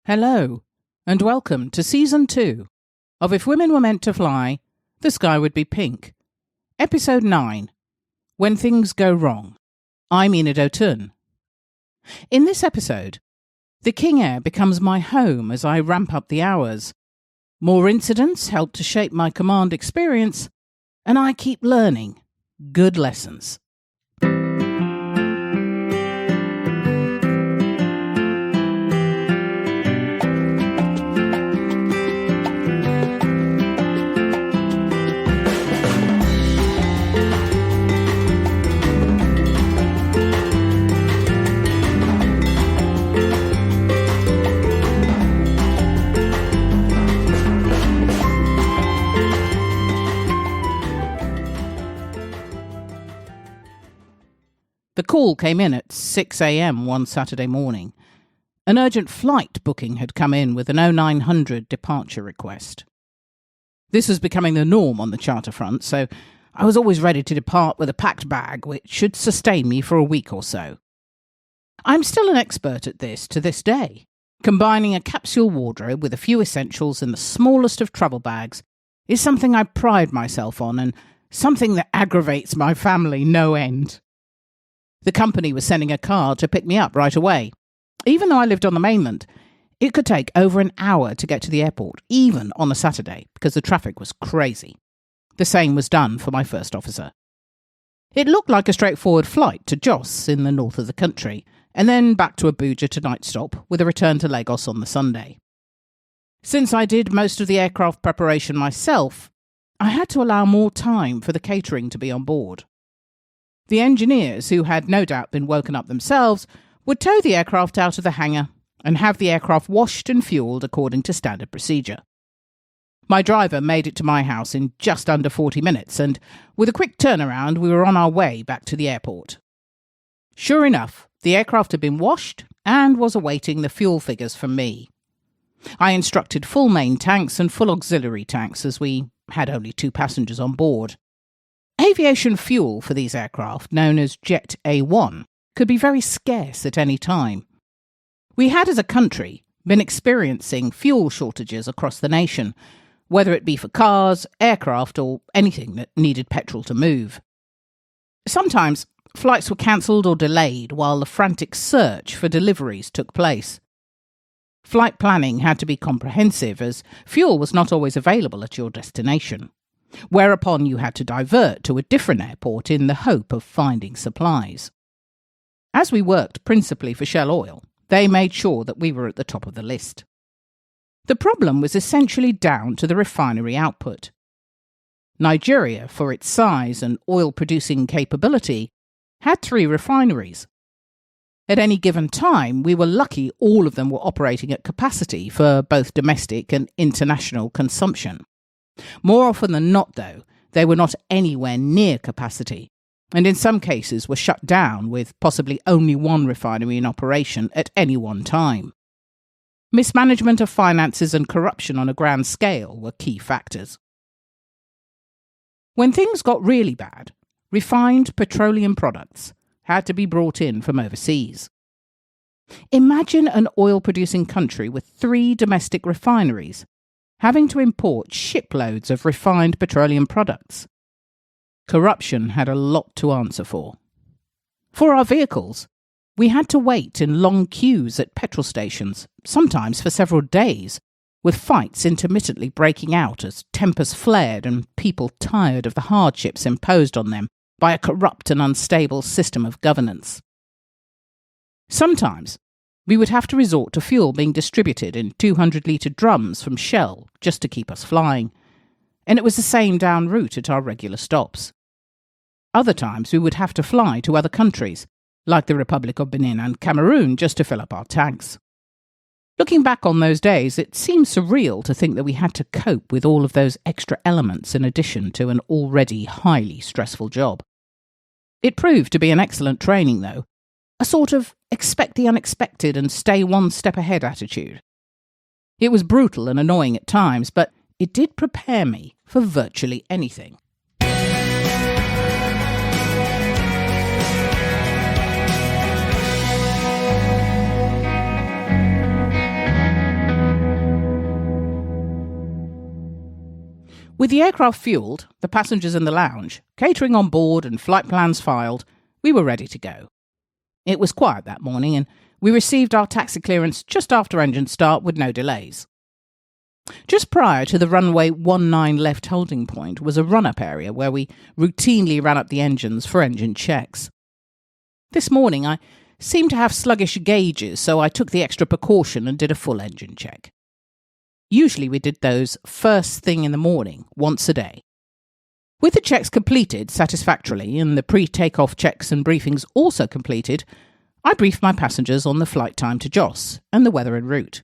Hello, and welcome to Season 2 of If Women Were Meant to Fly, the Sky Would Be Pink. Episode 9, When Things Go Wrong. I'm Enid O'Toole. In this episode, the King Air becomes my home as I ramp up the hours. More incidents help to shape my command experience, and I keep learning good lessons. The call came in at 6 a.m. one Saturday morning. An urgent flight booking had come in with an 0900 departure request. This was becoming the norm on the charter front, so I was always ready to depart with a packed bag which should sustain me for a week or so. I'm still an expert at this to this day. Combining a capsule wardrobe with a few essentials in the smallest of travel bags is something I pride myself on and something that aggravates my family no end. The company was sending a car to pick me up right away. Even though I lived on the mainland, it could take over an hour to get to the airport, even on a Saturday, because the traffic was crazy. The same was done for my first officer. It looked like a straightforward flight to Jos in the north of the country, and then back to Abuja to night stop, with a return to Lagos on the Sunday. Since I did most of the aircraft preparation myself, I had to allow more time for the catering to be on board. The engineers, who had no doubt been woken up themselves, would tow the aircraft out of the hangar and have the aircraft washed and fuelled according to standard procedure. My driver made it to my house in just under 40 minutes, and with a quick turnaround, we were on our way back to the airport. Sure enough, the aircraft had been washed and was awaiting the fuel figures from me. I instructed full main tanks and full auxiliary tanks, as we had only 2 passengers on board. Aviation fuel for these aircraft, known as Jet A1, could be very scarce at any time. We had, as a country, been experiencing fuel shortages across the nation, whether it be for cars, aircraft, or anything that needed petrol to move. Sometimes flights were cancelled or delayed while the frantic search for deliveries took place. Flight planning had to be comprehensive, as fuel was not always available at your destination, whereupon you had to divert to a different airport in the hope of finding supplies. As we worked principally for Shell Oil, they made sure that we were at the top of the list. The problem was essentially down to the refinery output. Nigeria, for its size and oil-producing capability, had 3 refineries. At any given time, we were lucky all of them were operating at capacity for both domestic and international consumption. More often than not, though, they were not anywhere near capacity, and in some cases were shut down with possibly only 1 refinery in operation at any one time. Mismanagement of finances and corruption on a grand scale were key factors. When things got really bad, refined petroleum products had to be brought in from overseas. Imagine an oil-producing country with 3 domestic refineries having to import shiploads of refined petroleum products. Corruption had a lot to answer for. For our vehicles, we had to wait in long queues at petrol stations, sometimes for several days, with fights intermittently breaking out as tempers flared and people tired of the hardships imposed on them by a corrupt and unstable system of governance. Sometimes we would have to resort to fuel being distributed in 200-litre drums from Shell just to keep us flying, and it was the same down route at our regular stops. Other times we would have to fly to other countries, like the Republic of Benin and Cameroon, just to fill up our tanks. Looking back on those days, it seems surreal to think that we had to cope with all of those extra elements in addition to an already highly stressful job. It proved to be an excellent training, though, a sort of expect the unexpected and stay one step ahead attitude. It was brutal and annoying at times, but it did prepare me for virtually anything. With the aircraft fueled, the passengers in the lounge, catering on board and flight plans filed, we were ready to go. It was quiet that morning and we received our taxi clearance just after engine start with no delays. Just prior to the runway 19 left holding point was a run-up area where we routinely ran up the engines for engine checks. This morning I seemed to have sluggish gauges, so I took the extra precaution and did a full engine check. Usually we did those first thing in the morning, once a day. With the checks completed satisfactorily and the pre-takeoff checks and briefings also completed, I briefed my passengers on the flight time to Jos and the weather en route.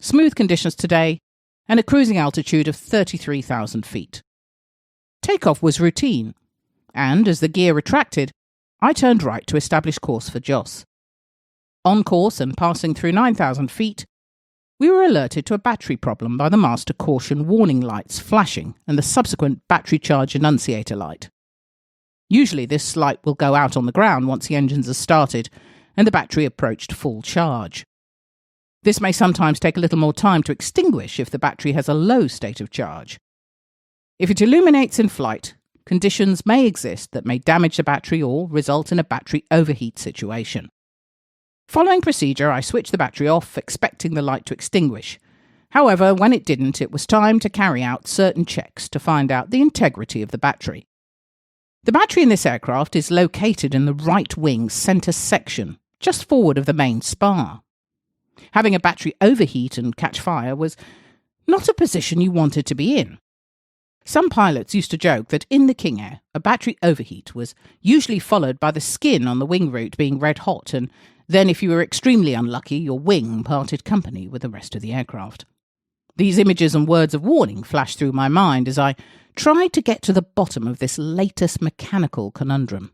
Smooth conditions today and a cruising altitude of 33,000 feet. Takeoff was routine, and as the gear retracted, I turned right to establish course for Jos. On course and passing through 9,000 feet, we were alerted to a battery problem by the master caution warning lights flashing and the subsequent battery charge annunciator light. Usually this light will go out on the ground once the engines are started and the battery approached full charge. This may sometimes take a little more time to extinguish if the battery has a low state of charge. If it illuminates in flight, conditions may exist that may damage the battery or result in a battery overheat situation. Following procedure, I switched the battery off, expecting the light to extinguish. However, when it didn't, it was time to carry out certain checks to find out the integrity of the battery. The battery in this aircraft is located in the right wing centre section, just forward of the main spar. Having a battery overheat and catch fire was not a position you wanted to be in. Some pilots used to joke that in the King Air, a battery overheat was usually followed by the skin on the wing root being red hot, and then if you were extremely unlucky, your wing parted company with the rest of the aircraft. These images and words of warning flashed through my mind as I tried to get to the bottom of this latest mechanical conundrum.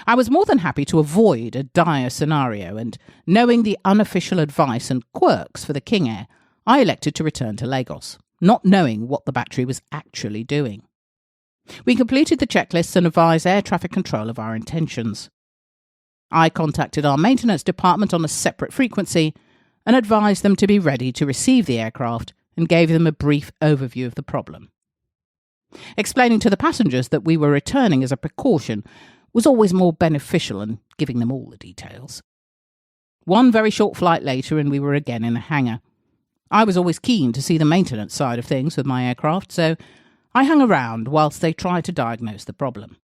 I was more than happy to avoid a dire scenario, and knowing the unofficial advice and quirks for the King Air, I elected to return to Lagos, not knowing what the battery was actually doing. We completed the checklists and advised air traffic control of our intentions. I contacted our maintenance department on a separate frequency and advised them to be ready to receive the aircraft and gave them a brief overview of the problem. Explaining to the passengers that we were returning as a precaution was always more beneficial than giving them all the details. One very short flight later and we were again in a hangar. I was always keen to see the maintenance side of things with my aircraft, so I hung around whilst they tried to diagnose the problem.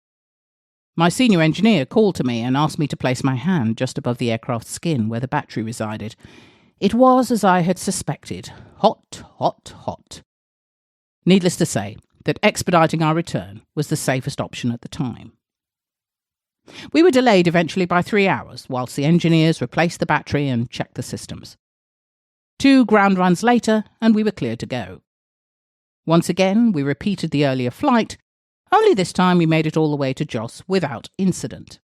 My senior engineer called to me and asked me to place my hand just above the aircraft's skin where the battery resided. It was, as I had suspected, hot, hot, hot. Needless to say that expediting our return was the safest option at the time. We were delayed eventually by 3 hours whilst the engineers replaced the battery and checked the systems. 2 ground runs later and we were cleared to go. Once again, we repeated the earlier flight, only this time we made it all the way to Jos without incident.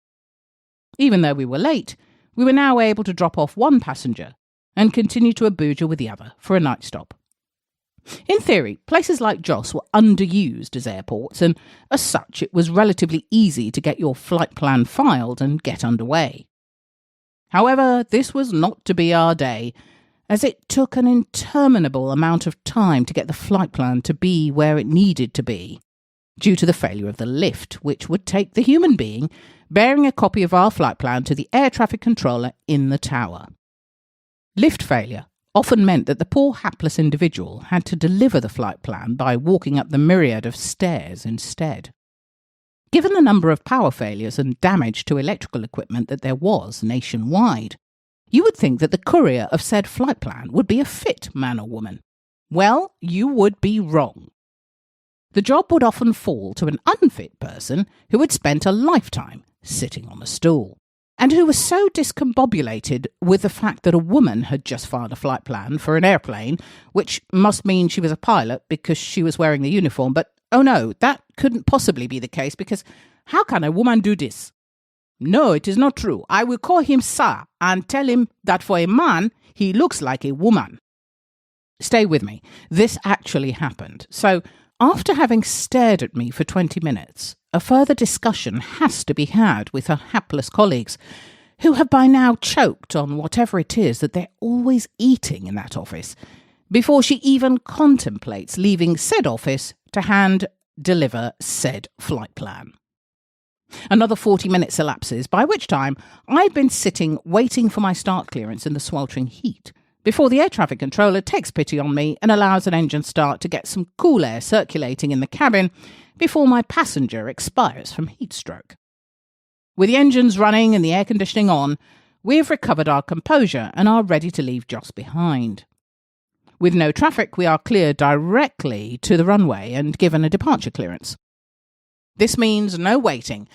Even though we were late, we were now able to drop off one passenger and continue to Abuja with the other for a night stop. In theory, places like Jos were underused as airports, and as such it was relatively easy to get your flight plan filed and get underway. However, this was not to be our day, as it took an interminable amount of time to get the flight plan to be where it needed to be, due to the failure of the lift, which would take the human being bearing a copy of our flight plan to the air traffic controller in the tower. Lift failure often meant that the poor hapless individual had to deliver the flight plan by walking up the myriad of stairs instead. Given the number of power failures and damage to electrical equipment that there was nationwide, you would think that the courier of said flight plan would be a fit man or woman. Well, you would be wrong. The job would often fall to an unfit person who had spent a lifetime sitting on a stool, and who was so discombobulated with the fact that a woman had just filed a flight plan for an airplane, which must mean she was a pilot because she was wearing the uniform, but oh no, that couldn't possibly be the case, because how can a woman do this? No, it is not true. I will call him sir and tell him that for a man, he looks like a woman. Stay with me. This actually happened. So, after having stared at me for 20 minutes, a further discussion has to be had with her hapless colleagues, who have by now choked on whatever it is that they're always eating in that office, before she even contemplates leaving said office to hand deliver said flight plan. Another 40 minutes elapses, by which time I've been sitting waiting for my start clearance in the sweltering heat, before the air traffic controller takes pity on me and allows an engine start to get some cool air circulating in the cabin before my passenger expires from heat stroke. With the engines running and the air conditioning on, we've recovered our composure and are ready to leave Joss behind. With no traffic, we are cleared directly to the runway and given a departure clearance. This means no waiting,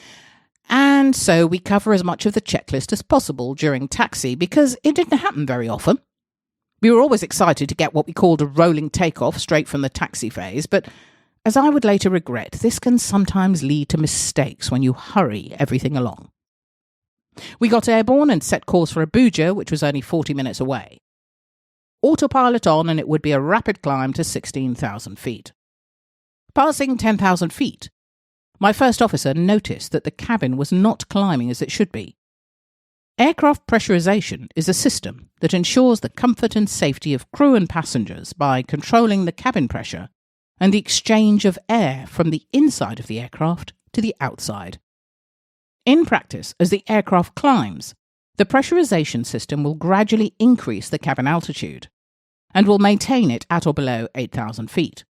and so we cover as much of the checklist as possible during taxi because it didn't happen very often. We were always excited to get what we called a rolling takeoff straight from the taxi phase, but as I would later regret, this can sometimes lead to mistakes when you hurry everything along. We got airborne and set course for Abuja, which was only 40 minutes away. Autopilot on, and it would be a rapid climb to 16,000 feet. Passing 10,000 feet, my first officer noticed that the cabin was not climbing as it should be. Aircraft pressurization is a system that ensures the comfort and safety of crew and passengers by controlling the cabin pressure and the exchange of air from the inside of the aircraft to the outside. In practice, as the aircraft climbs, the pressurization system will gradually increase the cabin altitude and will maintain it at or below 8,000 feet.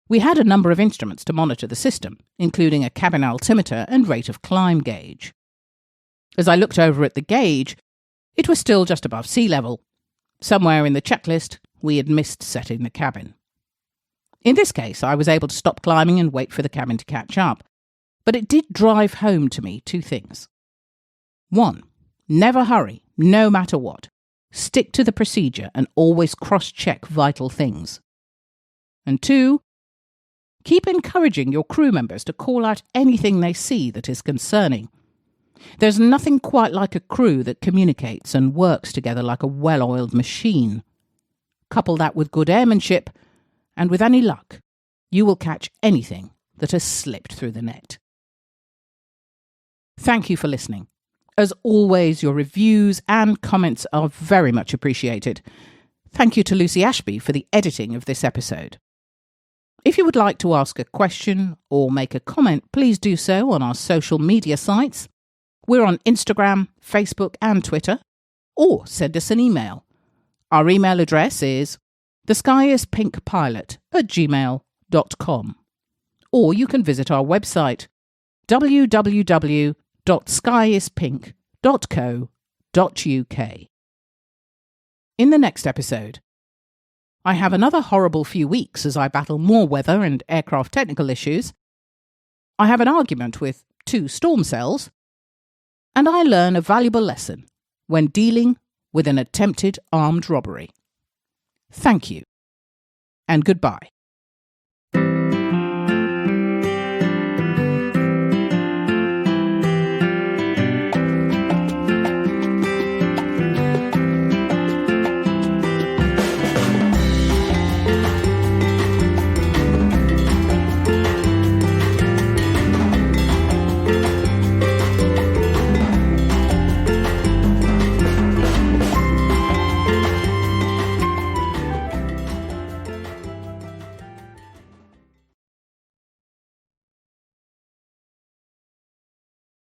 We had a number of instruments to monitor the system, including a cabin altimeter and rate of climb gauge. As I looked over at the gauge, it was still just above sea level. Somewhere in the checklist, we had missed setting the cabin. In this case, I was able to stop climbing and wait for the cabin to catch up, but it did drive home to me two things. 1. Never hurry, no matter what. Stick to the procedure and always cross-check vital things. And 2, keep encouraging your crew members to call out anything they see that is concerning. There's nothing quite like a crew that communicates and works together like a well-oiled machine. Couple that with good airmanship, and with any luck, you will catch anything that has slipped through the net. Thank you for listening. As always, your reviews and comments are very much appreciated. Thank you to Lucy Ashby for the editing of this episode. If you would like to ask a question or make a comment, please do so on our social media sites. We're on Instagram, Facebook and Twitter, or send us an email. Our email address is theskyIsPinkPilot@gmail.com, or you can visit our website www.skyispink.co.uk. In the next episode, I have another horrible few weeks as I battle more weather and aircraft technical issues. I have an argument with 2 storm cells, and I learn a valuable lesson when dealing with an attempted armed robbery. Thank you, and goodbye.